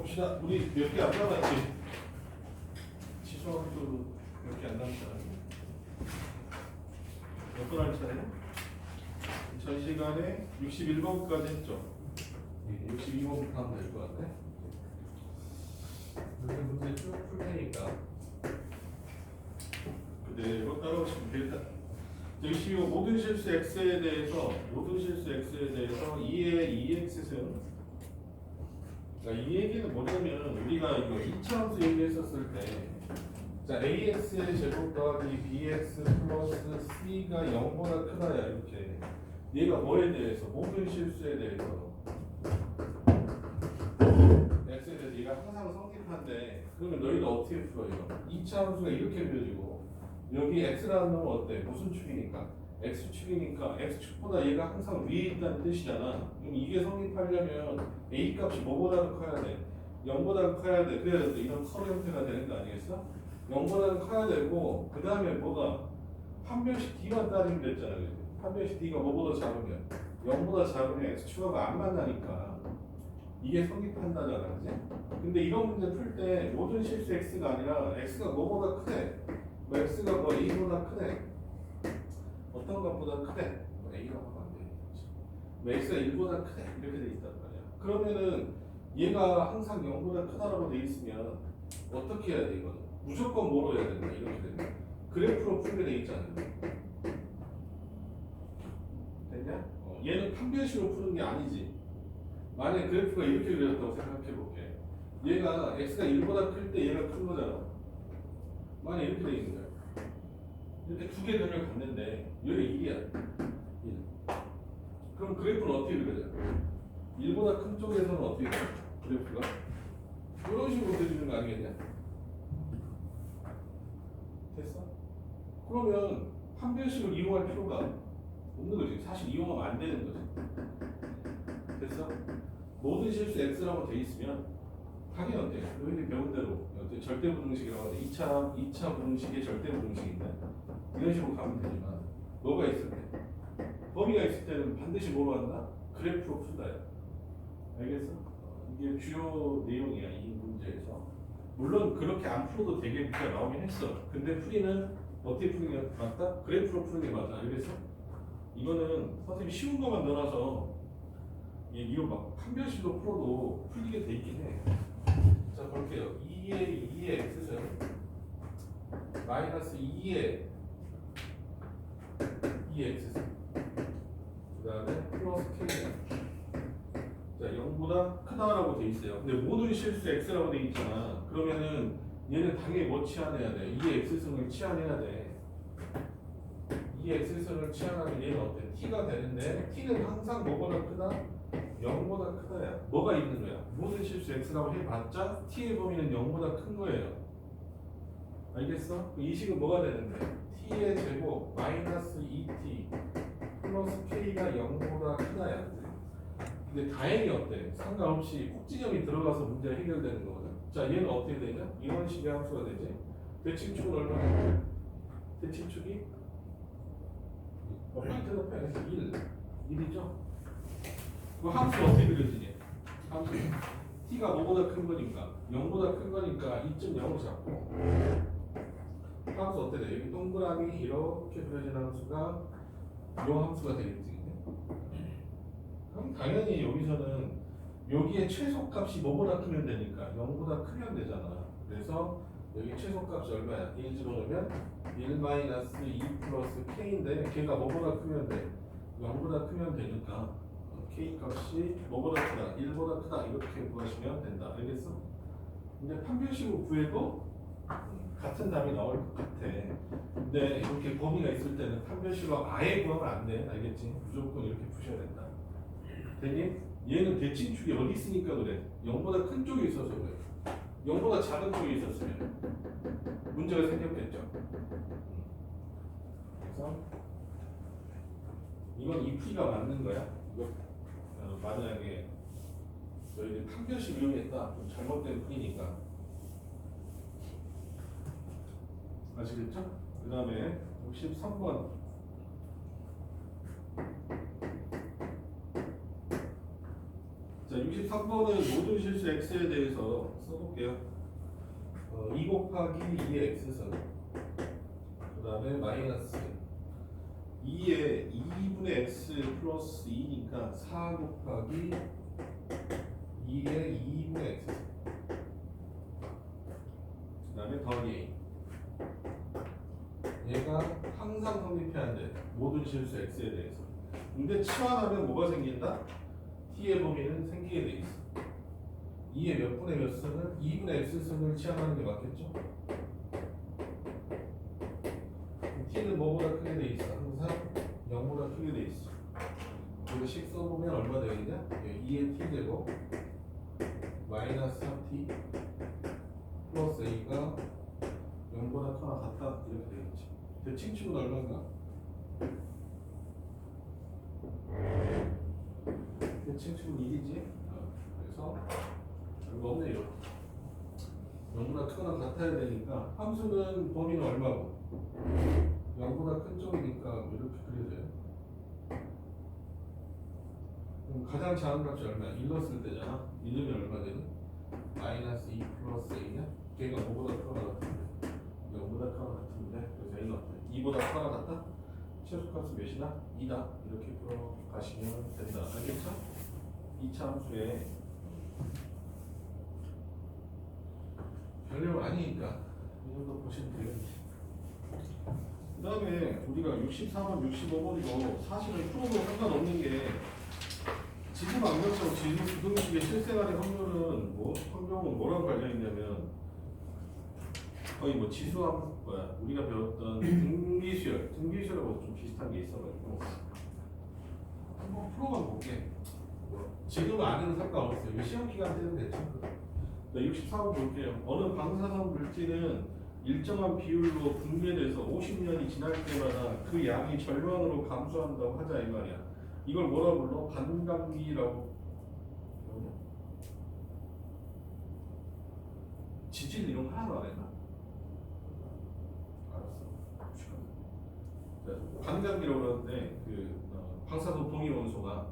봅시다. 우리 몇 개 안 남았지? 지수학도 몇 개 안 남았잖아. 몇 번 할 차례? 전 시간에 61번까지 했죠. 62번부터 하면 될 것 같네. 이렇게 문제 쭉 풀 테니까 그대로 따라오시면 되겠다. 역시 모든 실수 x에 대해서 2의 2x승. 그러니까 이 얘기는 뭐냐면 우리가 이거 2차 함수 얘기했었을 때, 자 ax의 제곱 더하기 bx 플러스 c가 0보다 크다야 이렇게. 얘가 뭐에 대해서? 모든 실수에 대해서. x에 대해서 얘가 항상 성립한데, 그러면 너희가 어떻게 풀어 이거? 2차 함수가 이렇게 그려지고 여기 x라는 놈은 어때? 무슨 축이니까? x축이니까 x축보다 얘가 항상 위에 있다는 뜻이잖아. 그럼 이게 성립하려면 a 값이 뭐보다는 커야 돼? 0보다는 커야 돼. 그래야 이런 커브 형태가 되는 거 아니겠어? 0보다는 커야 되고, 그 다음에 뭐가? 판별식 d만 따지면 됐잖아. 그지? 판별식 d가 뭐보다 작으면 0보다 작으면 x축하고 안 만나니까 이게 성립한다잖아. 그지? 근데 이런 문제 풀 때 모든 실수 x가 아니라 x가 뭐보다 크대. 뭐 x가 뭐 a보다 크대. 어떤 것보다 크대. 뭐 a라고 하면 안 돼. 뭐 x가 1보다 크대. 이렇게 돼 있단 말이야. 그러면은 얘가 항상 0보다 크다라고 돼 있으면 어떻게 해야 돼 이거는? 무조건 뭐로 해야 된다. 이렇게 되면 그래프로 풀게 돼 있잖아. 됐냐? 얘는 판별식으로 푸는 게 아니지. 만약 그래프가 이렇게 그려졌다고 생각해 볼게. 얘가 x가 1보다 클 때 얘가 큰 거잖아. 만약 이렇게 돼 있는 거야. 이렇게 두 개 변을 갖는데 얘가 1이야. 1. 그럼 그래프는 어떻게 그려져? 1보다 큰 쪽에서는 어떻게 돼? 그래프가? 이런 식으로 그려지는 거 아니겠냐? 됐어? 그러면 판별식을 이용할 필요가 없는 거지. 사실 이용하면 안 되는 거지. 됐어? 모든 실수 x라고 돼 있으면 당연히 어때? 너희들이 배운 대로 절대부등식이라고 하는데 2차 부등식의 절대부등식인데 이런 식으로 가면 되지만 뭐가 있을 때? 범위가 있을 때는 반드시 뭐로 한다? 그래프로 푼다요. 알겠어? 이게 주요 내용이야 이 문제에서. 물론 그렇게 안 풀어도 되게 문제가 나오긴 했어. 근데 풀이는 어떻게 푸는 게 맞다? 그래프로 푸는 게 맞아. 알겠어? 이거는 선생님이 쉬운 것만 넣어놔서 이거 막 판별식으로 풀어도 풀리게 돼 있긴 해. 자 볼게요. 2의 x승 마이너스 2의 x승 그 다음에 플러스 k는 자 0보다 크다라고 돼 있어요. 근데 모든 실수 x라고 돼 있잖아. 그러면은 얘는 당연히 뭐 치환해야 돼? 2의 x승을 치환해야 돼. 2의 x승을 치환하면 얘는 어때? t가 되는데 t는 항상 뭐보다 크다? 0보다 크다야. 뭐가 있는 거야? 모든 실수 x라고 해봤자 t의 범위는 0보다 큰 거예요. 알겠어? 이 식은 뭐가 되는데? t의 제곱 마이너스 2t 플러스 k가 0보다 크다야. 근데 다행히 어때? 상관없이 꼭지점이 들어가서 문제가 해결되는 거거든. 자 얘는 어떻게 되냐? 이런 식의 함수가 되지. 대칭축은 얼마나? 대칭축이 빨리 대답해. 1이죠? 그 함수 어떻게 그려지냐? 함수 t가 뭐보다 큰 거니까 0보다 큰 거니까 2.0을 잡고 함수 어떻게 돼? 여기 동그라미 이렇게 그려진 함수가 이 함수가 되겠지. 그럼 당연히 여기서는 여기에 최소값이 뭐보다 크면 되니까 0보다 크면 되잖아. 그래서 여기 최소값이 얼마야? 1 집어넣으면 1-2 플러스 k인데 걔가 뭐보다 크면 돼? 0보다 크면 되니까 k 값이 뭐보다 크다? 1보다 크다. 이렇게 구하시면 된다. 알겠어? 근데 판별식으로 구해도 같은 답이 나올 것 같아. 근데 이렇게 범위가 있을 때는 판별식으로 아예 구하면 안 돼. 알겠지? 무조건 이렇게 푸셔야 된다. 되니? 얘는 대칭축이 어디 있으니까 그래? 0보다 큰 쪽에 있어서 그래. 0보다 작은 쪽에 있었으면 문제가 생겼겠죠. 그래서 이건 이 풀이가 맞는 거야. 이거 만약에 너희들 판별식 이용했다. 좀 잘못된 풀이니까. 아시겠죠? 그 다음에 63번 자, 63번은 모든 실수 x에 대해서 써볼게요. 2 곱하기 2의 x승, 그 다음에 마이너스 2의 2분의 x 플러스 2니까 4 곱하기 2의 2분의 x승, 그 다음에 더하기 a. 얘가 항상 성립해야 돼. 모든 실수 x에 대해서. 근데 치환하면 뭐가 생긴다? t의 범위는 생기게 돼 있어. 2의 몇 분의 몇 승을 2분의 x승을 치환하는 게 맞겠죠? t는 뭐보다 크게 돼 있어? 항상 0보다 크게 돼 있어. 그래서 식 써보면 얼마 되겠냐? 2의 t제곱 마이너스 3t 플러스 a가 0보다 크거나 같다 이렇게 되겠지. 대칭축은 얼마인가? 대칭축은 1이지. 그래서 별거 없네요. 0보다 크거나 같아야 되니까 함수는 범위는 얼마고? 0보다 큰 쪽이니까 이렇게 그려져요. 그럼 가장 작은 값이 얼마야? 1 넣었을 때잖아. 1 넣으면 얼마 되니? 마이너스 2 플러스 a냐? 걔가 뭐보다 크거나 같은데 0보다 크거나 같은데 그래서 a 넣었대. 2보다 크거나 같다? 최소값은 몇이다? 2다. 이렇게 풀어가시면 된다. 알겠죠? 2차 함수에 별로 아니니까 이 정도 보시면 되겠네. 그 다음에 우리가 64번, 65번이고 사실은 풀어도 상관없는 게 지수방정식, 지수 부등식의 실생활의 확률은 확률은 뭐랑 관련있냐면 거의 지수함 우리가 배웠던 등비수열하고 좀 비슷한 게 있어가지고 한번 풀어만 볼게. 지금 안 해도 상관없어요. 시험 기간 때는 괜찮거든. 64번 볼게요. 어느 방사선 물질은 일정한 비율로 분解돼서 50년이 지날 때마다 그 양이 절반으로 감소한다고 하자 이 말이야. 이걸 뭐라 불러? 반감기라고. 지질 이런 거 하나도 안 했나? 알았어. 반감기라고 그러는데 방사선 동위 원소가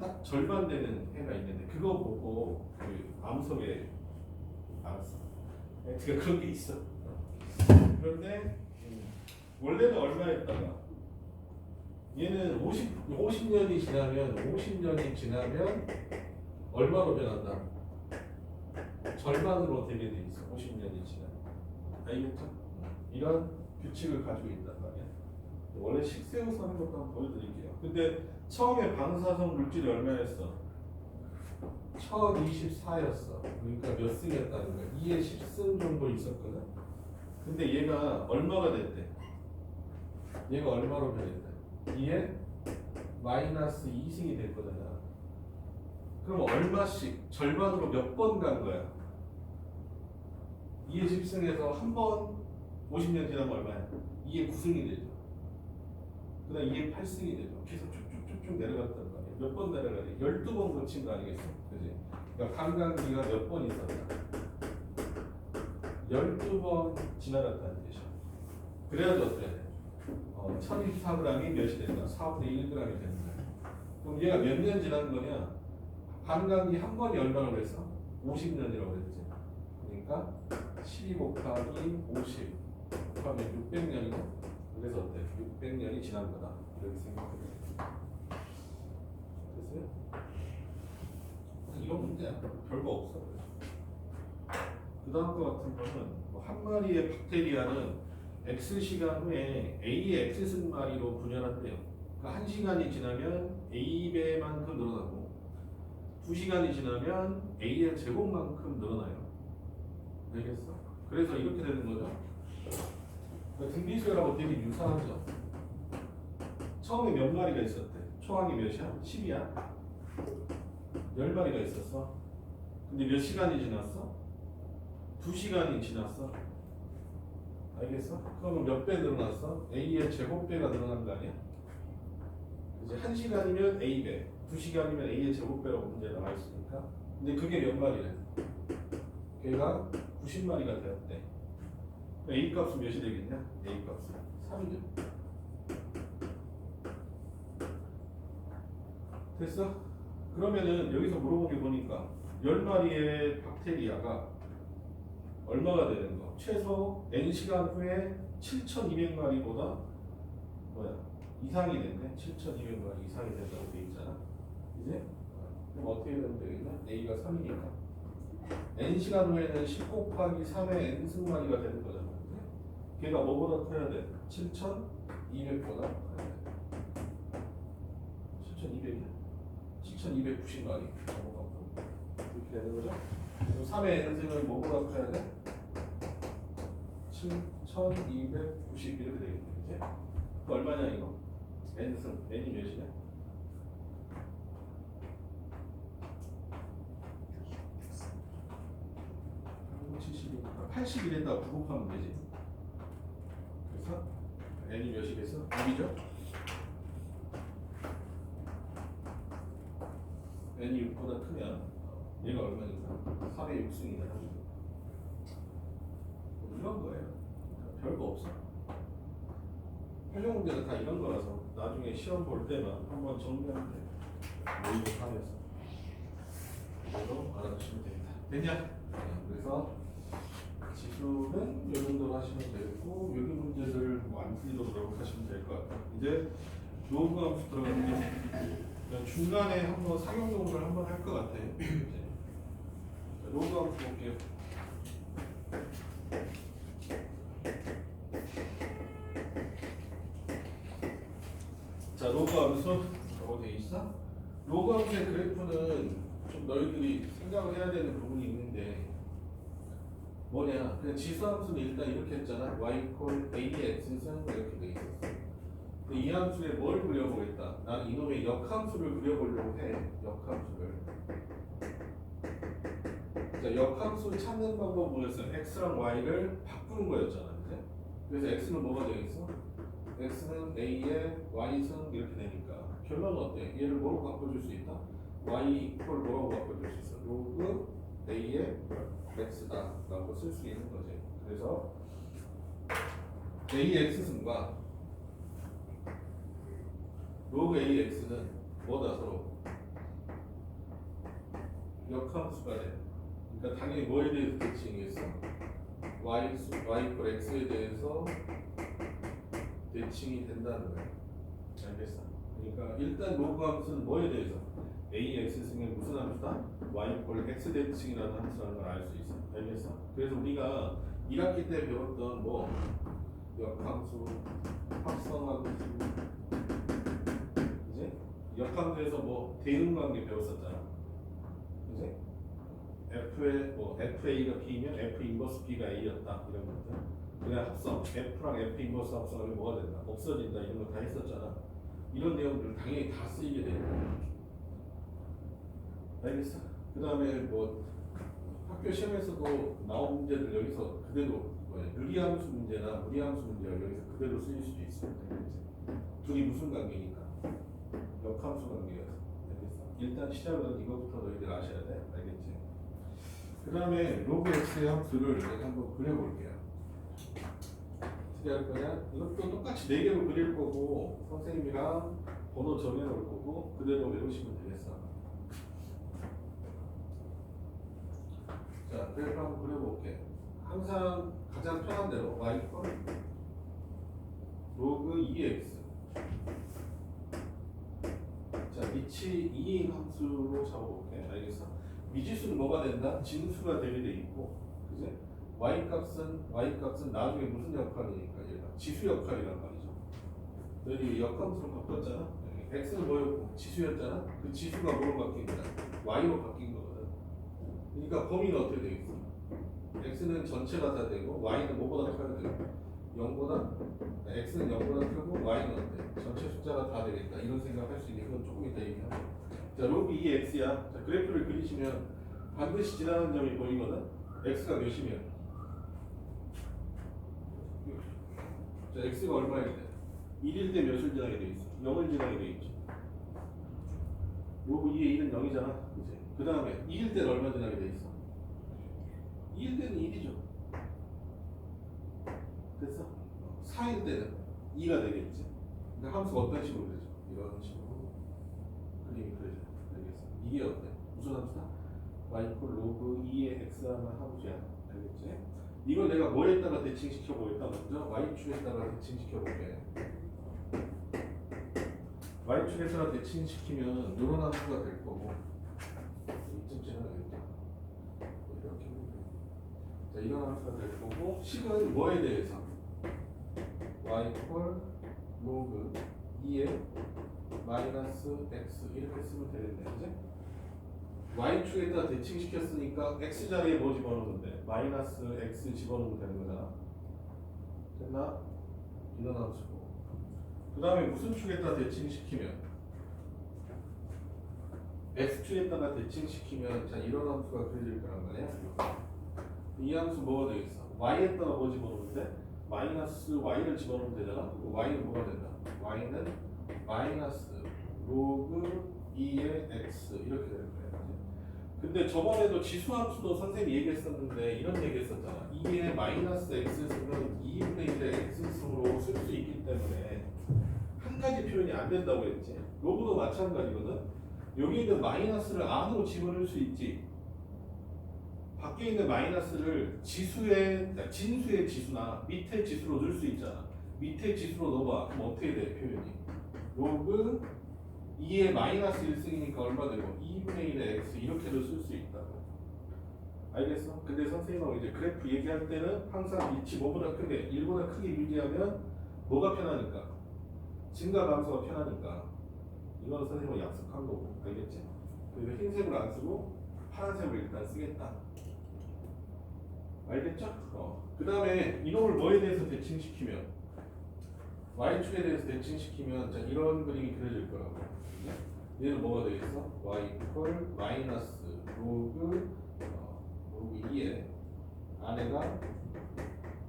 딱 절반 되는 해가 있는데 그거 보고 암석에 알았어. 그러니까 그런 게 있어. 그런데 원래는 얼마였다가 얘는 50년이 지나면 얼마로 변한다? 절반으로 되게 돼 있어. 50년이 지나면. 알겠죠? 이런 규칙을 가지고 있단 말이야. 원래 식세우서 하는 것도 한번 보여드릴게요. 근데 처음에 방사선 물질이 얼마였어? 1024였어. 그러니까 몇 승이었다는 거야? 2에 10승 정도 있었거든. 근데 얘가 얼마가 됐대? 얘가 얼마로 변했대? 2에 마이너스 2승이 될 거잖아. 그럼 얼마씩 절반으로 몇 번 간 거야? 2에 10승에서 한 번 50년 지나면 얼마야? 2에 9승이 되죠. 그 다음 2에 8승이 되죠. 계속 쭉쭉쭉쭉 내려갔단 말이야. 몇 번 내려가지? 12번 거친 거 아니겠어? 그지? 그러니까 반감기가 몇 번 있었다? 12번 지나갔다는 뜻이야. 그래야지 어때? 1024g이 몇이 되는가? 4분의 1g이 되는 거야. 그럼 얘가 몇 년 지난 거냐? 반감기 한 번이 얼마라고 했어? 50년이라고 했지. 그러니까 12 곱하기 50 곱하면 600년이고 그래서 어때? 600년이 지난 거다. 이렇게 생각해. 됐어요? 이거 문제야. 별거 없어. 그 다음 거 같은 거는 한 마리의 박테리아는 X시간 후에 A의 X승마리로 분열한대요. 그러니까 1시간이 지나면 A배만큼 늘어나고 2시간이 지나면 A의 제곱만큼 늘어나요. 알겠어? 그래서 이렇게 되는 거죠. 그러니까 등비수열하고 되게 유사하죠. 처음에 몇 마리가 있었대? 초항이 몇이야? 10이야? 10마리가 있었어. 근데 몇 시간이 지났어? 2시간이 지났어. 알겠어? 그러면 몇 배 늘어났어? A의 제곱배가 늘어난 거 아니야? 이제 1시간이면 A배, 2시간이면 A의 제곱배라고 문제에 나와 있으니까. 근데 그게 몇 마리래? 걔가 90마리가 되었대. A 값은 몇이 되겠냐? A 값은 3이죠. 됐어? 그러면은 여기서 물어본 게 보니까 10마리의 박테리아가 얼마가 되는 거? 최소 N시간 후에 7,200마리보다 뭐야? 이상이 됐네. 7,200마리 이상이 된다고 돼 있잖아. 이제 그럼 어떻게 되면 되겠냐? A가 3이니까 N시간 후에는 10 곱하기 3의 N승마리가 되는 거잖아. 걔가 뭐보다 커야 돼? 7,200보다 7,200이야? 7,290마리 이렇게 되는 거죠. 3의 N승은 뭐보다 커야 돼? 7,290 이렇게 되겠네. 그 얼마냐 이거? N승, N이 몇이냐? 70이니까 81에다가 9 곱하면 되지. 그래서 N이 몇이겠어? 6이죠? N이 6보다 크면 얘가 얼마니까? 3의 6승이잖아. 이런 거예요. 별거 없어. 표정 문제가 다 이런 거라서 나중에 시험 볼 때만 한번 정리하면 돼. 모의고 3에서. 이걸로 알아두시면 됩니다. 됐냐? 그래서 지수는 이 정도로 하시면 되고 여기 문제들 뭐안 틀리도록 노력하시면 될 것 같아요. 이제 로그 함수 들어가면 중간에 한번 상용용을 한번 할 것 같아요. 로그 함수 볼게요. 자, 로그 함수 어디 있어? 로그 함수의 그래프는 좀 너희들이 생각을 해야 되는 부분이 있는데 뭐냐? 그냥 지수 함수는 일단 이렇게 했잖아. y 콜 AX는 이렇게 돼 있었어. 근데 이 함수에 뭘 그려보겠다? 나는 이놈의 역함수를 그려보려고 해. 역함수를. 자, 역함수 찾는 방법 뭐였어? x랑 y를 바꾸는 거였잖아. 그치? 그래서 x는 뭐가 되겠어? x는 a의 y승 이렇게 되니까 결론은 어때? 얘를 뭐로 바꿔줄 수 있다? y 이퀄 뭐라고 바꿔줄 수 있어? 로그 a의 x다 라고 쓸 수 있는 거지. 그래서 ax승과 로그 ax는 뭐다 서로? 역함수가 돼. 그러니까 당연히 뭐에 대해서 대칭했어? y 이퀄 x에 대해서 대칭이 된다는 거야. 알겠어? 그러니까 일단 로그 함수는 뭐에 대해서? AX승의 무슨 함수다? y 이퀄 x 대칭이라는 함수라는 걸 알 수 있어. 알겠어? 그래서 우리가 1학기 때 배웠던 뭐 역함수, 합성함수, 이제 역함수에서 뭐 대응관계 배웠었잖아. 이제 F의 뭐 FA가 B면 F 인버스 B가 A였다 이런 것들. 그냥 합성 F랑 F 인버스 합성하면 뭐가 된다? 없어진다 이런 거 다 했었잖아. 이런 내용들을 당연히 다 쓰이게 되는 거야. 알겠어? 그 다음에 뭐 학교 시험에서도 나온 문제들 여기서 그대로 유리함수 문제나 무리함수 문제가 여기서 그대로 쓰일 수도 있어. 둘이 무슨 관계니까? 역함수 관계여서. 알겠어? 일단 시작은 이거부터 너희들 아셔야 돼. 알겠지? 그 다음에 로그 x의 함수를 내가 한번 그려볼게요. 어떻게 할 거냐? 이것도 똑같이 4개로 그릴 거고 선생님이랑 번호 정해놓을 거고 그대로 외우시면 되겠어. 자, 그래프 한번 그려볼게. 항상 가장 편한 대로 y 거 로그 2x. 자, 리치 2인 함수로 잡아볼게. 알겠어? 미지수는 뭐가 된다? 진수가 되게 돼 있고, 그지? y 값은 나중에 무슨 역할이니까 얘가 지수 역할이란 말이죠. 너희 역함수로 바꿨잖아. x는 뭐였고 지수였잖아. 그 지수가 뭐로 바뀐 거야? y로 바뀐 거거든. 그러니까 범위는 어떻게 되겠어? x는 전체가 다 되고 y는 뭐보다 커야 되고 0보다 x는 0보다 크고 y는 어때? 전체 숫자가 다 되겠다. 이런 생각할 수 있는 건 조금 이따 얘기하자. 자, 로그 2x야. 자, 그래프를 그리시면 반드시 지나가는 점이 보이거든. x가 몇이면? 자, x가 얼마일 때? 1일 때 몇을 지나게 돼 있어? 0을 지나게 돼 있죠. 로그 2의 1은 0이잖아. 그치? 그 다음에 2일 때는 얼마 지나게 돼 있어? 2일 때는 1이죠. 됐어? 4일 때는 2가 되겠지. 근데 함수가 어떤 식으로 되죠? 이런 식으로 그림이 그려져. 알겠어? 이게 어때? 무슨 함수다? y 이퀄 로그 2의 x라는 함수야. 알겠지? 이걸 내가 뭐에다가 대칭시켜보고 일단 먼저 y축에다가 대칭시켜볼게. y축에다가 대칭시키면 이런 함수가 될 거고 이쯤째는 알겠다. 이렇게 자, 이런 함수가 될 거고 식은 뭐에 대해서? y 이퀄 로그 2의 마이너스 x 이렇게 쓰면 되겠네. 그치? y축에다 대칭시켰으니까 x 자리에 뭐 집어넣으면 돼? 마이너스 x 집어넣으면 되는 거잖아. 됐나? 이런 함수고. 그 다음에 무슨 축에다 대칭시키면? x축에다가 대칭시키면 자 이런 함수가 그려질 거란 말이야. 이 함수 뭐가 되겠어? y에다가 뭐 집어넣으면 돼? 마이너스 y를 집어넣으면 되잖아. y는 뭐가 된다? y는 마이너스 로그 2의 x 이렇게 되는 거야. 근데 저번에도 지수함수도 선생님이 얘기했었는데 이런 얘기 했었잖아. 2의 마이너스 x승은 2분의 1의 x승으로 쓸 수 있기 때문에 한 가지 표현이 안 된다고 했지. 로그도 마찬가지거든. 여기 있는 마이너스를 안으로 집어넣을 수 있지. 밖에 있는 마이너스를 지수의 진수의 지수나 밑에 지수로 넣을 수 있잖아. 밑에 지수로 넣어봐. 그럼 어떻게 돼 표현이? 로그 2의 마이너스 1승이니까 얼마 되고 2분의 1의 x 이렇게도 쓸 수 있다고. 알겠어? 근데 선생님하고 이제 그래프 얘기할 때는 항상 위치 뭐보다 크게 1보다 크게 유지하면 뭐가 편하니까? 증가 감소가 편하니까. 이거는 선생님하고 약속한 거고. 알겠지? 그래서 흰색으로 안 쓰고 파란색으로 일단 쓰겠다. 알겠죠? 그 다음에 이놈을 뭐에 대해서 대칭시키면 y축에 대해서 대칭시키면 자 이런 그림이 그려질 거라고. 얘는 뭐가 되겠어? y 이퀄 마이너스 로그 2에 안에가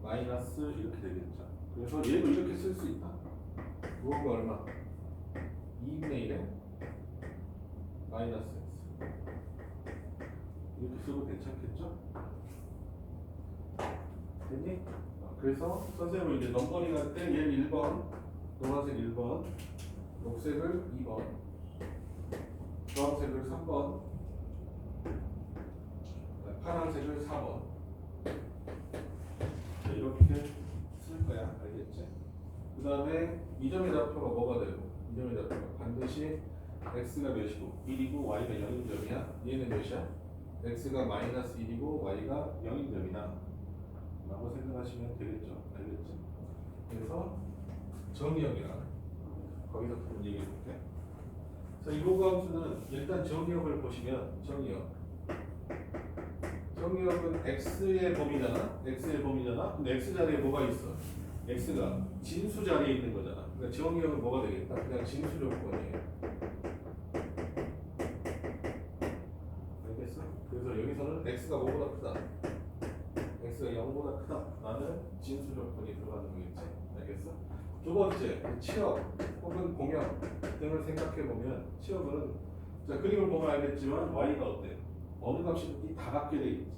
마이너스 이렇게 되겠죠. 그래서 얘도 이렇게 쓸 수 있다. 로그가 얼마? 2분의 1에 마이너스 x 이렇게 쓰고 괜찮겠죠? 됐니? 그래서 선생님은 이제 넘버링 할 때 얘 1번, 노란색 1번, 녹색을 2번, 주황색을 3번, 파란색을 4번 이렇게 쓸 거야. 알겠지? 그 다음에 이 점의 좌표가 뭐가 되고 이 점의 좌표가 반드시 x가 몇이고 1이고 y가 0인 점이야. 얘는 몇이야? x가 마이너스 1이고 y가 0인 점이다 라고 생각하시면 되겠죠. 알겠지? 그래서 정의역이라 거기서 좀 얘기해 볼게. 자, 이 로그 함수는 일단 정의역을 보시면 정의역은 x의 범위잖아. x의 범위잖아. 근데 x 자리에 뭐가 있어? x가 진수 자리에 있는 거잖아. 그러니까 정의역은 뭐가 되겠다? 그냥 진수 조건이에요. 알겠어? 그래서 여기서는 x가 뭐보다 크다. x가 0보다 크다. 나는 진수 조건이 들어가는 거겠지. 알겠어? 두 번째, 취업 혹은 공역 등을 생각해 보면 취업은 자 그림을 보면 알겠지만 y가 어때? 어느 값이든지 다 갖게 돼 있지.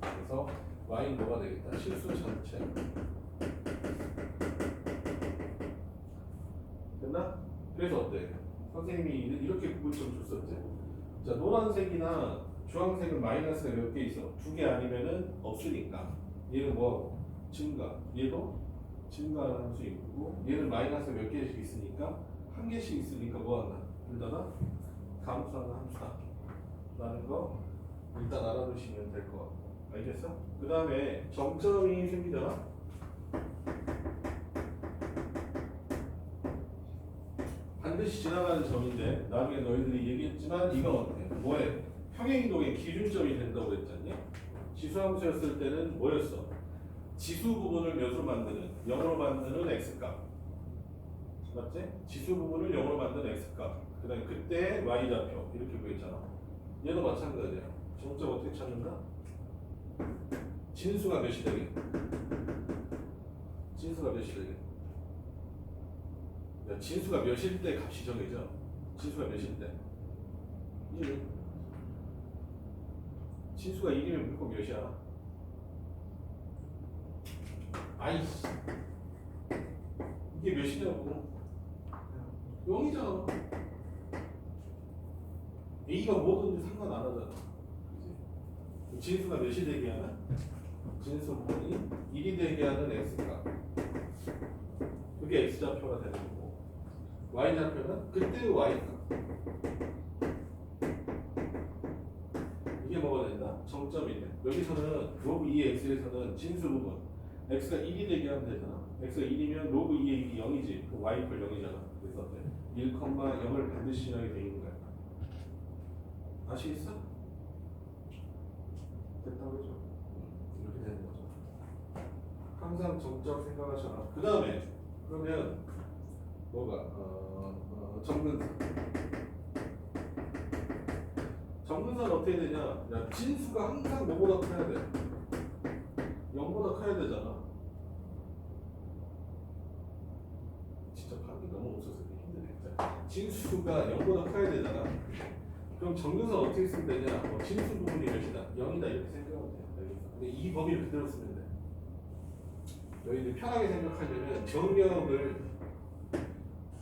그래서 y는 뭐가 되겠다? 실수 전체. 됐나? 그래서 어때? 선생님이 이렇게 구분점 줬었지. 자 노란색이나 주황색은 마이너스가 몇 개 있어? 2개 아니면은 없으니까. 얘는 뭐하고? 증가. 얘도 증가하는 함수 있고 얘는 마이너스 몇 개씩 있으니까 한 개씩 있으니까 뭐한다? 일단은 감소하는 함수다 라는 거 일단 알아두시면 될 것 같고. 알겠어? 그 다음에 점점이 생기잖아? 반드시 지나가는 점인데 나중에 너희들이 얘기했지만 이건 어때? 뭐해? 평행이동의 기준점이 된다고 그랬잖니? 지수함수였을 때는 뭐였어? 지수 부분을 몇으로 만드는? 0으로 만드는 x값 맞지? 지수 부분을 0으로 만드는 x값 그 다음에 그때 y좌표 이렇게 구했잖아. 얘도 마찬가지야. 정점 어떻게 찾는다? 진수가 몇이 되게? 진수가 몇이 되게? 야, 진수가 몇일 때 값이 정해져? 진수가 몇일 때? 1. 진수가 1이면 무조건 몇이야? 아이씨 이게 몇이냐고 0이잖아. A가 뭐든지 상관 안 하잖아. 그치? 진수가 몇이 되게 하나? 진수 부분이 1이 되게 하는 x가 그게 x좌표가 되는 거고 y좌표는 그때의 y가 이게 뭐가 된다? 정점이네. 여기서는 로그 2x에서는 진수 부분 x가 1이 되게 하면 되잖아. x가 1이면 로그 2의 1이 0이지. 그 y 이퀄 0이잖아. 그래서 1,0을 반드시 이하게 돼 있는 거야. 아시겠어? 됐다고 그죠? 이렇게 되는 거죠. 항상 정점 생각하셔라. 그 다음에 그러면 뭐가 정근선. 정근선 어떻게 되냐? 야, 진수가 항상 뭐보다 커야 돼? 0보다 커야 되잖아. 진짜 반응이 너무 없어서 힘드네. 진수가 0보다 커야 되잖아. 그럼 정근선 어떻게 쓰면 되냐? 진수 부분이 몇이다? 0이다 이렇게 생각하면 돼. 알겠어? 근데 이 범위를 그대로 쓰면 돼. 너희들 편하게 생각하려면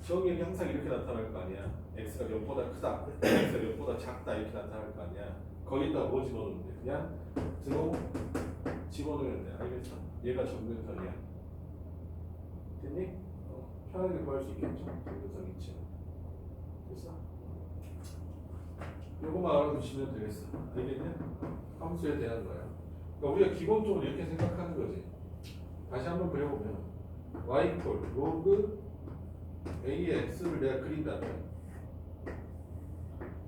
정역이 항상 이렇게 나타날 거 아니야. x가 몇보다 크다, x가 몇보다 작다 이렇게 나타날 거 아니야. 거기다 뭐 집어넣으면 돼? 그냥 들어 집어넣으면 돼. 알겠어? 얘가 정근선이야. 됐니? 편하게 구할 수 있겠죠? 정근선 위치. 됐어? 요거만 알아두시면 되겠어. 알겠냐? 함수에 대한 거야. 그러니까 우리가 기본적으로 이렇게 생각하는 거지. 다시 한번 그려보면 y 로그 a의 x를 내가 그린다면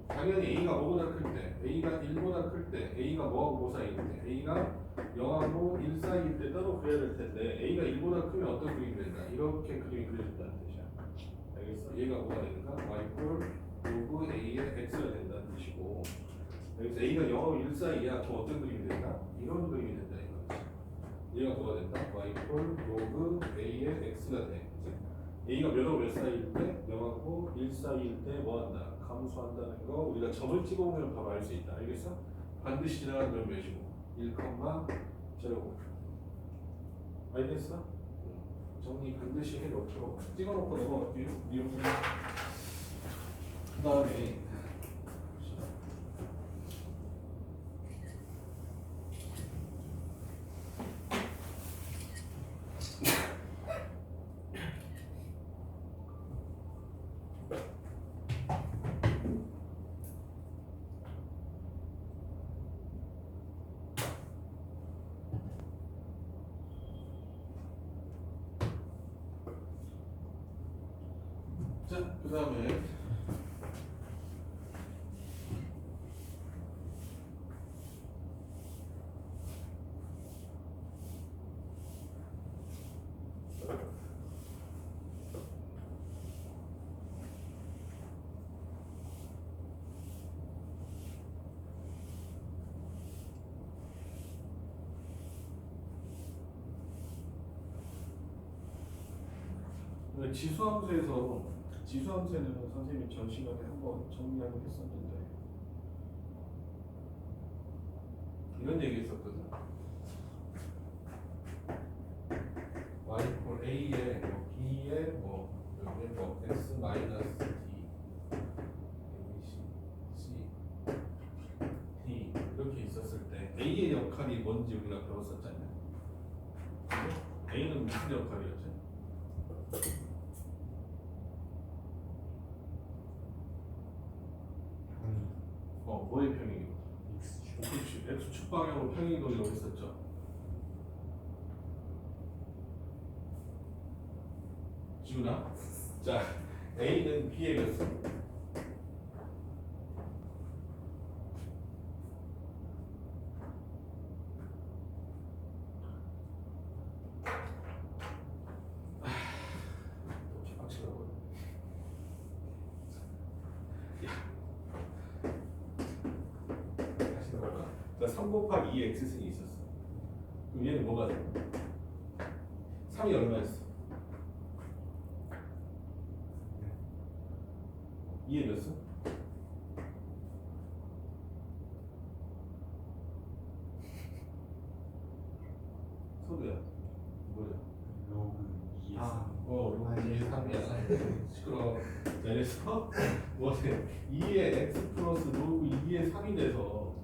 당연히 a가 뭐보다 클 때, a가 1보다 클 때, a가 뭐하고 뭐 사이일 때, a가 0하고 1 사이일 때 따로 그려야 될 텐데 a가 1보다 크면 어떤 그림이 된다? 이렇게 그림이 그려진다는 뜻이야. 알겠어? 얘가 뭐가 되는가? y 로그 a의 x가 된다는 뜻이고 여기서 a가 0하고 1 사이야. 그럼 어떤 그림이 된다? 이런 그림이 된다 이거지. 얘가 뭐가 된다? y 로그 a의 x가 돼. a가 몇하고 몇 사이일 때 0하고 1 사이일 때 뭐한다? 감소한다는 거 우리가 점을 찍어보면 바로 알 수 있다. 알겠어? 반드시 지나가는 건 몇이고 1,0. 알겠어? 정리 반드시 해놓고 찍어놓고 넘어갈게요. 그 다음에 그 다음에 지수함수에는 선생님이 전 시간에 한번 정리하긴 했었는데 이런 얘기 했었거든. y = a에 b에 여기 x 마이너스 d c 이렇게 있었을 때 a의 역할이 뭔지 우리가 배웠었잖아요. a는 무슨 역할이었지? 뭐의 평행이동? 그렇지. x축 방향으로 평행이동이라고 했었죠. 지훈아, 자 a는 b의 몇수? 자, 3 곱하기 2의 x승이 있었어. 그럼 얘는 뭐가 돼? 3이 얼마였어? 2의 몇 수? 서두야 뭐야? 로그 2의 3 로그 2의 3이야. 시끄러워. 자, 그래서 뭐지? 2의 x 플러스 로그 2의 3이 돼서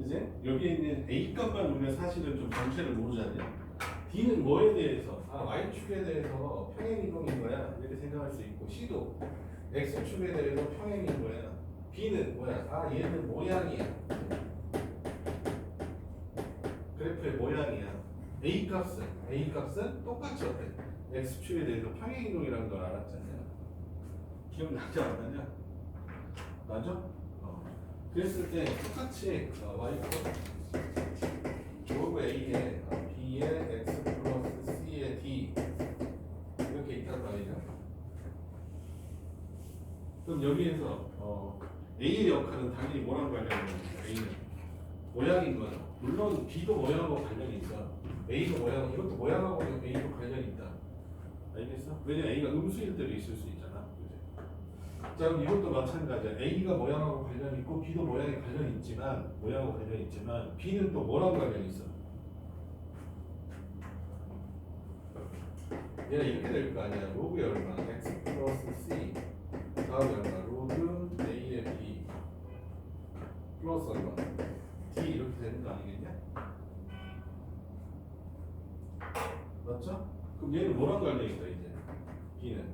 이제 여기에 있는 a 값만 우리가 사실은 좀 전체를 모르잖아요. d는 뭐에 대해서? y축에 대해서 평행이동인 거야. 이렇게 생각할 수 있고 c도 x축에 대해서 평행인 거야. b는 뭐야? 얘는 모양이야. 그래프의 모양이야. A값은 똑같이 어때? X축에 대해서 평행이동이라는 걸 알았잖아요. 기억나지 않나냐? 맞죠? 그랬을 때 똑같이 Y값 로그 A에 B에 X 플러스 C에 D 이렇게 있단 말이죠. 그럼 여기에서 A의 역할은 당연히 뭐랑 관련이 있는 A는 모양인 거죠. 물론 B도 모양하고 관련이 있어. A도 모양, 이것도 모양하고 A도 관련이 있다. 알겠어? 왜냐면 A가 음수일 때도 있을 수 있잖아. 그치? 자, 그럼 이것도 마찬가지야. A가 모양하고 관련이 있고 B도 모양에 관련이 있지만 모양하고 관련이 있지만 B는 또 뭐랑 관련이 있어? 얘가 이렇게 될 거 아니야. 로그의 얼마? X 플러스 C 다음에 얼마? 로그 A의 B 플러스 얼마? D 이렇게 되는 거 아니겠냐? 맞죠? 그럼 얘는 뭐랑 관련이 있다 이제? B는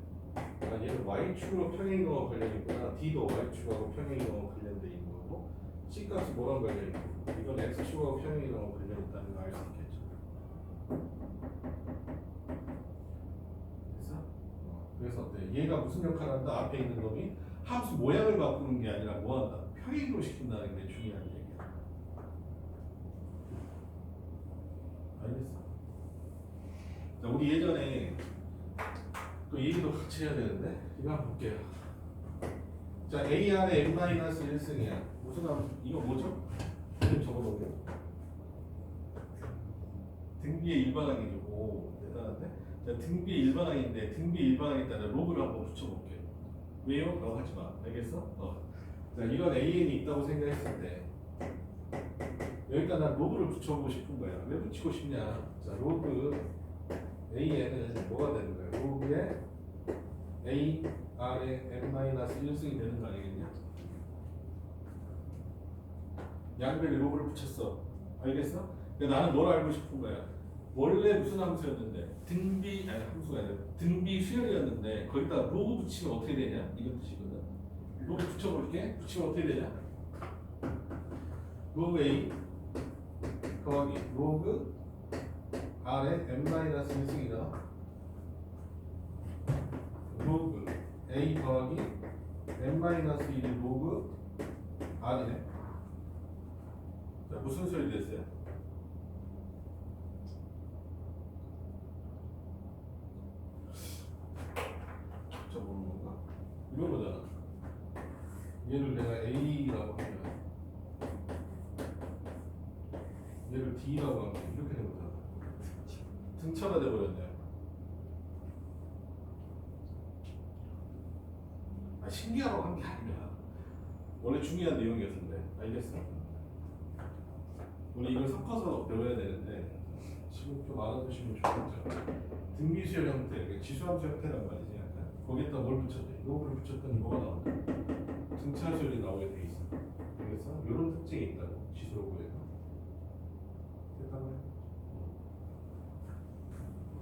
얘는 Y축으로 평행이동하고 관련이 있구나. D도 Y축하고 평행이동하고 관련돼 있는 거고 C 값이 뭐랑 관련이 있고 이건 X축하고 평행이동하고 관련이 있다는 걸 알 수 있겠죠. 그래서 어때? 얘가 무슨 역할을 한다? 앞에 있는 놈이 함수 모양을 바꾸는 게 아니라 뭐 한다? 평행이동 시킨다는 게 중요한 얘기야. 알겠어? 자, 우리 예전에 또 얘기도 같이 해야 되는데 이거 한번 볼게요. 자, AR의 n-1승이야. 무슨 함수? 이거 뭐죠? 이름 적어놓을게요. 등비의 일반항이죠. 오, 대단한데? 자, 등비의 일반항인데 등비의 일반항에다가 로그를 한번 붙여볼게요. 왜요? 라고 하지 마. 알겠어? 자, 이런 AN이 있다고 생각했을 때 여기다 난 로그를 붙여보고 싶은 거야. 왜 붙이고 싶냐? 자, 로그 AN은 뭐가 되는 거야? 로그에 AR의 n-1승이 되는 거 아니겠냐? 양변에 로그를 붙였어. 알겠어? 그러니까 나는 뭘 알고 싶은 거야? 원래 무슨 함수였는데 등비 아니 함수가 아니라 등비 수열이었는데 거기다 로그 붙이면 어떻게 되냐? 이런 뜻이거든. 로그 붙여볼게. 붙이면 어떻게 되냐? 로그 A 더하기 로그 R의 n-1승이다. 로그 A 더하기 n-1이 로그 R이네. 자, 무슨 수열이 됐어요? 진짜 모르는 건가? 이런 거잖아. 얘를 내가 A라고 하면 얘를 D라고 하면 이렇게 된 거잖아. 등차가 돼버렸네. 신기하라고 한 게 아니야. 원래 중요한 내용이었는데. 알겠어? 우리 이걸 섞어서 배워야 되는데 지금 좀 알아두시면 좋겠죠. 등비수열 형태, 지수함수 형태란 말이지. 약간 거기에다 뭘 붙였대? 로그를 붙였더니 뭐가 나온다? 등차수열이 나오게 돼 있어. 알겠어? 이런 특징이 있다고 지수로그에서. 됐다고요?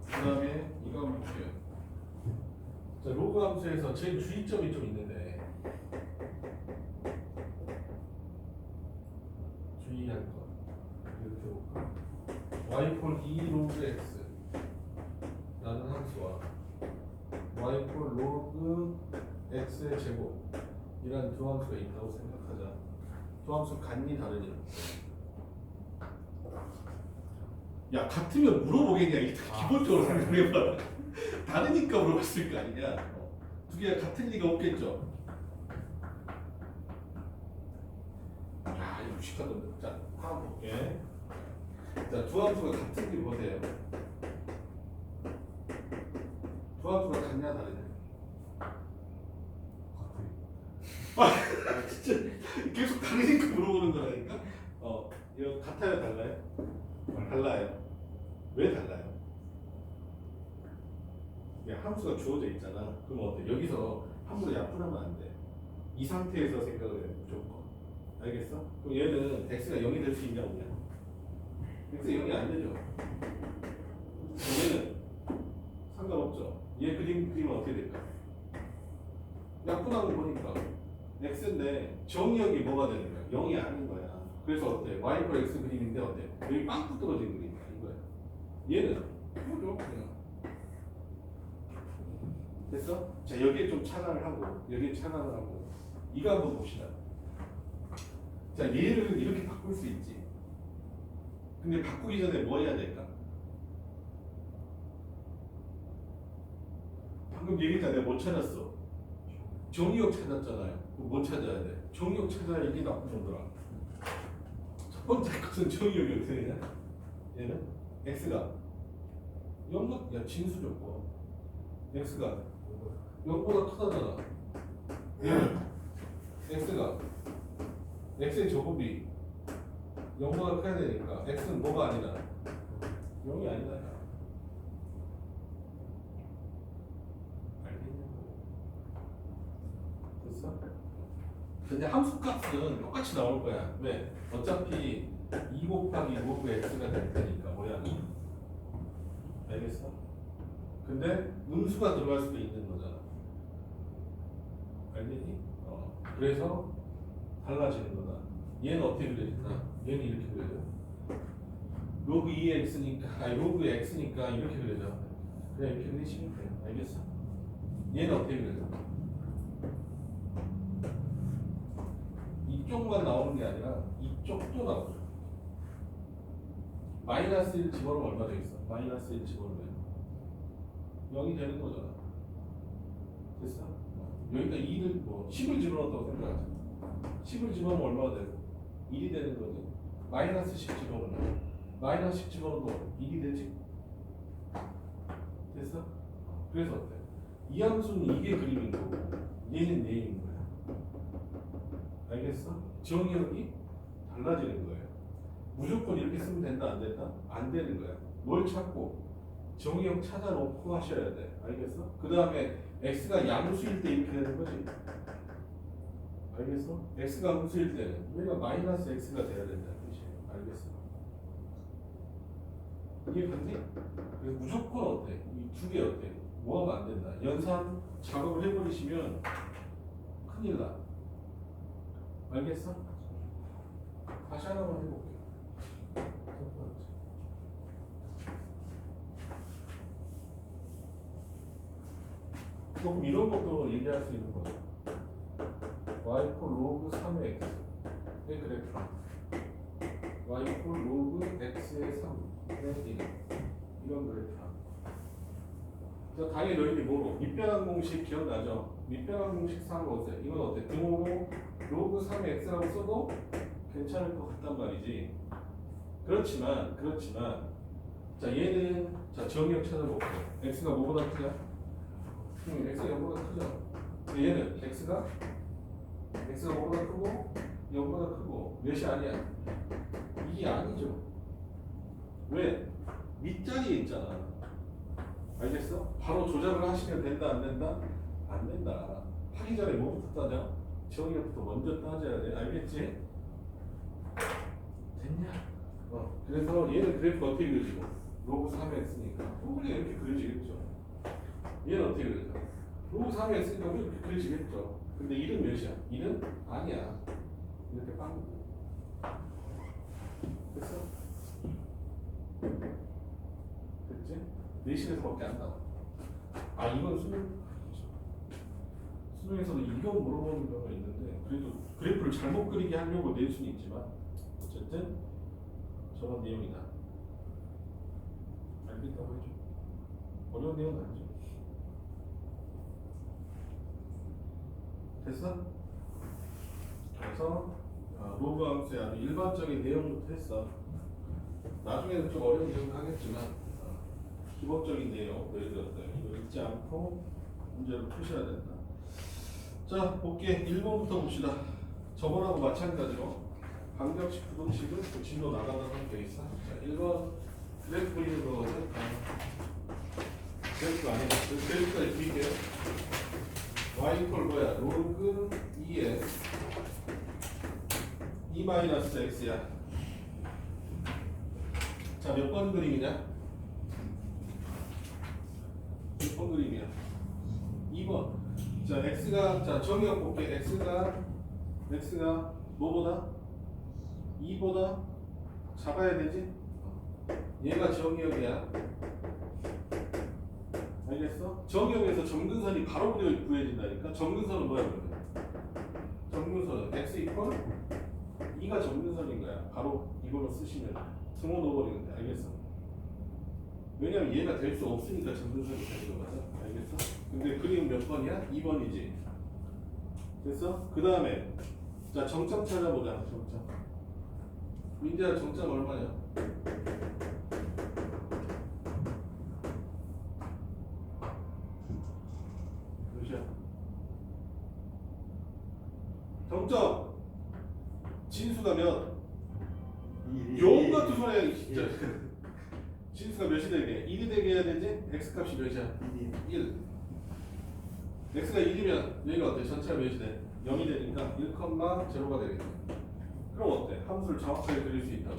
그 다음에 이거 한번 볼게요. 자, 로그 함수에서 제일 주의점이 좀 있는데 주의할 거 이렇게 볼까? y = 2 로그 x 라는 함수와 y = 로그 x의 제곱 이란 두 함수가 있다고 생각하자. 두 함수 같니 다르니? 야, 같으면 물어보겠냐? 이게 기본적으로 생각해봐. 다르니까 물어봤을 거 아니냐? 두 개가 같을 리가 없겠죠? 야, 이거 무식하던데. 자, 한번 볼게. 자, 두 함수가 같은지 보세요. 두 함수가 같냐 다르냐? 진짜 계속 다르니까 물어보는 거라니까? 이거 같아요, 달라요? 달라요. 왜 달라요? 함수가 주어져 있잖아. 그럼 어때? 여기서 함수를 약분하면 안 돼. 이 상태에서 생각을 해, 무조건. 알겠어? 그럼 얘는 x가 0이 될 수 있냐 없냐? x가 0이 안 되죠. 얘는 상관없죠. 얘 그림은 어떻게 될까? 약분하고 보니까 x인데 정의역이 뭐가 되는 거야? 0이 아닌 거야. 그래서 어때? y = x 그림인데 어때? 여기 빵꾸 떨어진 그림이야 이거야. 얘는 이거죠 그냥. 됐어? 자 여기에 좀 차단을 하고 여기에 차단을 하고 이거 한번 봅시다. 자 얘를 이렇게 바꿀 수 있지. 근데 바꾸기 전에 뭐 해야 될까? 방금 얘기했잖아. 내가 못 찾았어. 정의역 찾았잖아요. 그럼 뭐 찾아야 돼? 정의역 찾아야 이게 나쁜 놈들아. 첫 번째 것은 정의역이 어떻게 되냐? 얘는 x가 0보 야 진수 조건 x가 0보다 크다잖아. 얘는 x가 x의 제곱이 0보다 커야 되니까 x는 뭐가 아니다? 0이 아니다. 근데 함수 값은 똑같이 나올 거야. 왜? 어차피 2 곱하기 로그 x가 될 테니까 모양이. 알겠어? 근데 음수가 들어갈 수도 있는 거잖아. 알겠니? 그래서 달라지는 거다. 얘는 어떻게 그려진다? 얘는 이렇게 그려져. 로그 2x니까 로그 x니까 이렇게 그려져. 그냥 이렇게 그리시면 돼요. 알겠어? 얘는 어떻게 그려져? 이쪽만 나오는 게 아니라 이쪽도 나오죠. 마이너스 1 집어넣으면 얼마 되겠어? 마이너스 1 집어넣으면 0이 되는 거잖아. 됐어? 여기다 2를 뭐 10을 집어넣었다고 생각하자. 10을 집어넣으면 얼마가 되고? 1이 되는 거지. 마이너스 10 집어넣으면 마이너스 10 집어넣어도 1이 되지. 됐어? 그래서 어때? 이 함수는 이게 그림인 거고 얘는 얘인 거야. 알겠어? 정의역이 달라지는 거예요. 무조건 이렇게 쓰면 된다 안 된다? 안 되는 거야. 뭘 찾고 정의역 찾아놓고 하셔야 돼. 알겠어? 그 다음에 x가 양수일 때 이렇게 되는 거지. 알겠어? x가 음수일 때는 우리가 마이너스 x가 돼야 된다는 뜻이에요. 알겠어? 이해갔니? 그래서 무조건 어때? 이 두 개 어때? 뭐하면 안 된다. 연산 작업을 해버리시면 큰일 나. 알겠어? 다시 하나만 해볼게요. 조금 이런 것도 얘기할 수 있는 거죠. y 로그 3의 x의 그래프 y 로그 x의 3의 1 이런 그래프. 자, 당연히 너희들이 뭐로? 밑변환 공식 기억나죠? 밑변환 공식 사는 거 어때? 이건 어때? 등호로 로그 3의 x라고 써도 괜찮을 것 같단 말이지. 그렇지만 자 얘는 자 정의역 찾아볼게요. x가 뭐보다 크냐? x가 0보다 크죠. 얘는 x가 뭐보다 크고 0보다 크고 몇이 아니야? 이게 아니죠. 왜? 밑자리에 있잖아. 알겠어? 바로 조작을 하시면 된다 안 된다? 안 된다. 하기 전에 뭐부터 따져? 정의역부터 먼저 따져야 돼. 알겠지? 됐냐? 그래서 얘는 그래프 어떻게 그려지고? 로그 3에 있으니까 그냥 이렇게 그려지겠죠. 얘는 어떻게 그려져? 로그 3에 있으니까 이렇게 그려지겠죠. 근데 1은 몇이야? 1은 아니야. 이렇게 빵. 됐어? 됐지? 내신에서밖에 안 나와. 아 이건 수능에서도 이거 물어보는 경우가 있는데 그래도 그래프를 잘못 그리게 하려고 낼 수는 있지만 어쨌든 저런 내용이다. 알겠다고 해줘. 어려운 내용은 아니죠. 됐어? 그래서 로그 함수의 아주 일반적인 내용부터 했어. 나중에는 좀 어려운 내용 하겠지만 기본적인 내용 너희들 이거 잊지 않고 문제를 푸셔야 된다. 자, 볼게. 1번부터 봅시다. 저번하고 마찬가지로 반격식 부등식을 진로 나가는 게 있어. 자, 1번 그래프 그리는 거거든. 델프 아니야. 델프까지 드릴게요. y 이퀄 뭐야? 로그 2에 2 마이너스 x야. 자, 몇 번 그림이냐? 몇 번 그림이야? 2번. 자, x가, 자, 정의역 볼게. x가 뭐보다? 2보다 작아야 되지? 얘가 정의역이야. 알겠어? 정의역에서 점근선이 바로 구해진다니까? 점근선은 뭐야, 그러면? 점근선은 x 이퀄 2가 점근선인 거야. 바로 이걸로 쓰시면 등호 넣어버리면 돼. 알겠어? 왜냐면 얘가 될 수 없으니까 점근선이 되는 거거든. 알겠어? 근데 그림 몇 번이야? 2번이지. 됐어? 그 다음에 자, 정점 찾아보자. 정점. 민재야, 정점 얼마냐? 몇이야? 정점! 진수가 몇? 용 같은 소리야, 진짜. 진수가 몇이 되게? 1이 되게 해야 되지? x 값이 몇이야? 1. x가 1이면 여기가 어때? 전체가 몇이 돼? 0이 되니까 1,0가 되겠네. 그럼 어때? 함수를 정확하게 그릴 수 있다고.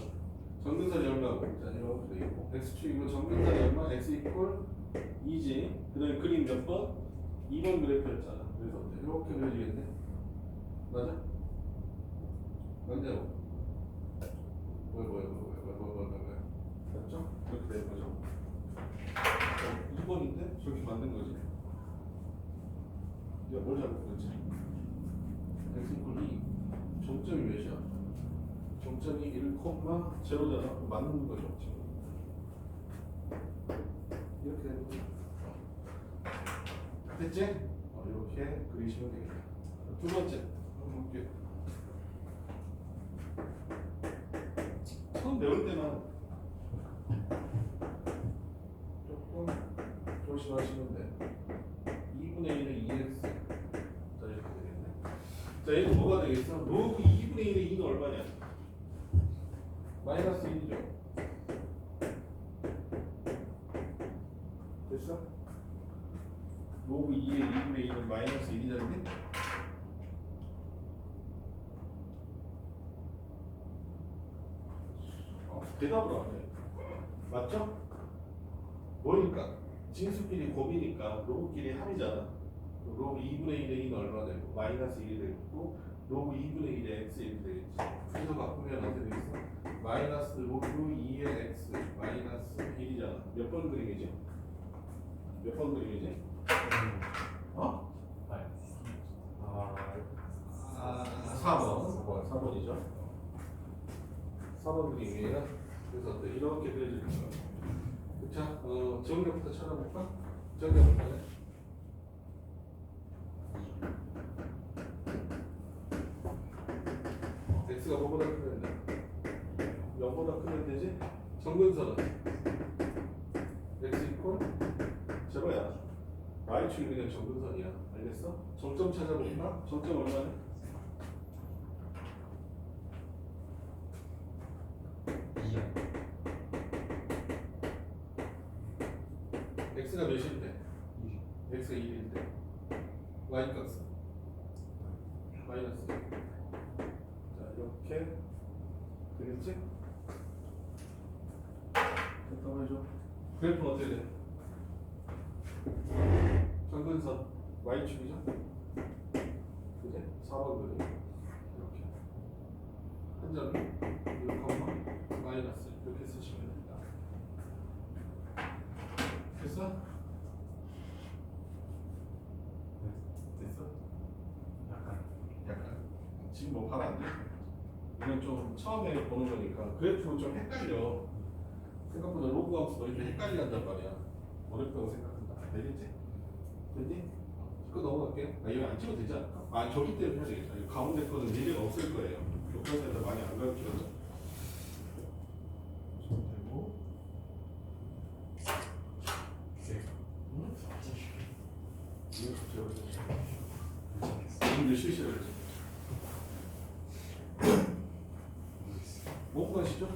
정근선이 얼마고? 자, 이렇게 돼 있고 x축이고 정근선이 얼마? x 이퀄 2지. 그 다음에 그림 몇 번? 2번 그래프였잖아. 그래서 어때? 이렇게 그려지겠네. 맞아? 맞냐고? 뭐야. 맞죠? 이렇게 되는 거죠. 2번인데 저렇게 만든 거지. 야, 뭘 잘못 그렸지? x 이퀄 2. 정점이 몇이야? 정점이 1,0잖아. 맞는 거죠, 지금. 이렇게 되는 거죠. 됐지? 이렇게 그리시면 되겠다. 두 번째 한번 볼게요. 처음 배울 때만 조금 조심하시면 돼. 2분의 1의 2x. 자, 이렇게 되겠네. 자, 얘는 뭐가 되겠어? 로그 2분의 1의 2는 얼마냐? 마이너스 1이죠. 됐어? 로그 2의 2분의 2는 마이너스 1이잖니? 대답을 안 해. 맞죠? 뭐니까? 진수끼리 곱이니까 로그끼리 합이잖아. 로그 2분의 1의 2는 얼마 되고? 마이너스 1이 되고 로그 2분의 1의 x 이렇게 되겠지. 그래서 바꾸면 어떻게 되겠어? 마이너스 로그 2의 x 마이너스 1이잖아. 몇 번 그림이지? 몇 번 그림이지? 어? 4번. 4번이죠. 4번 그림이에요. 그래서 어때? 이렇게 그려질 거야. 자, 정렬부터 찾아볼까? 정렬부터. x가 뭐보다 크면 돼? 0보다 크면 되지? 정근선은 x 이퀄 제로야. y축이 그냥 정근선이야. 알겠어? 정점 찾아볼까? 정점 얼마냐? x가 몇인데? x가 1인데 y 값은 마이너스. 자, 이렇게 되겠지? 잠깐만 해줘. 그래프는 어떻게 돼? 정근선 y축이죠? 그지? 4번 그림 이렇게 한 점이 1, 마이너스 이렇게 쓰시면 됩니다. 됐어? 됐어? 약간 지금 뭐 봐도 안 돼? 이건 좀 처음에 보는 거니까 그래프는 좀 헷갈려. 생각보다 로그 함수도 이렇게 헷갈리게 한단 말이야. 어렵다고 생각한다. 되겠지? 되지? 그거 넘어갈게요. 이거 안 찍어도 되지 않을까? 저기 때문에 해야 되겠다. 이 가운데 거는 미래가 없을 거예요. 교과서에서 많이 안 가르쳐서. 되고. 이거 실시를 해줘. 뭐 하시죠?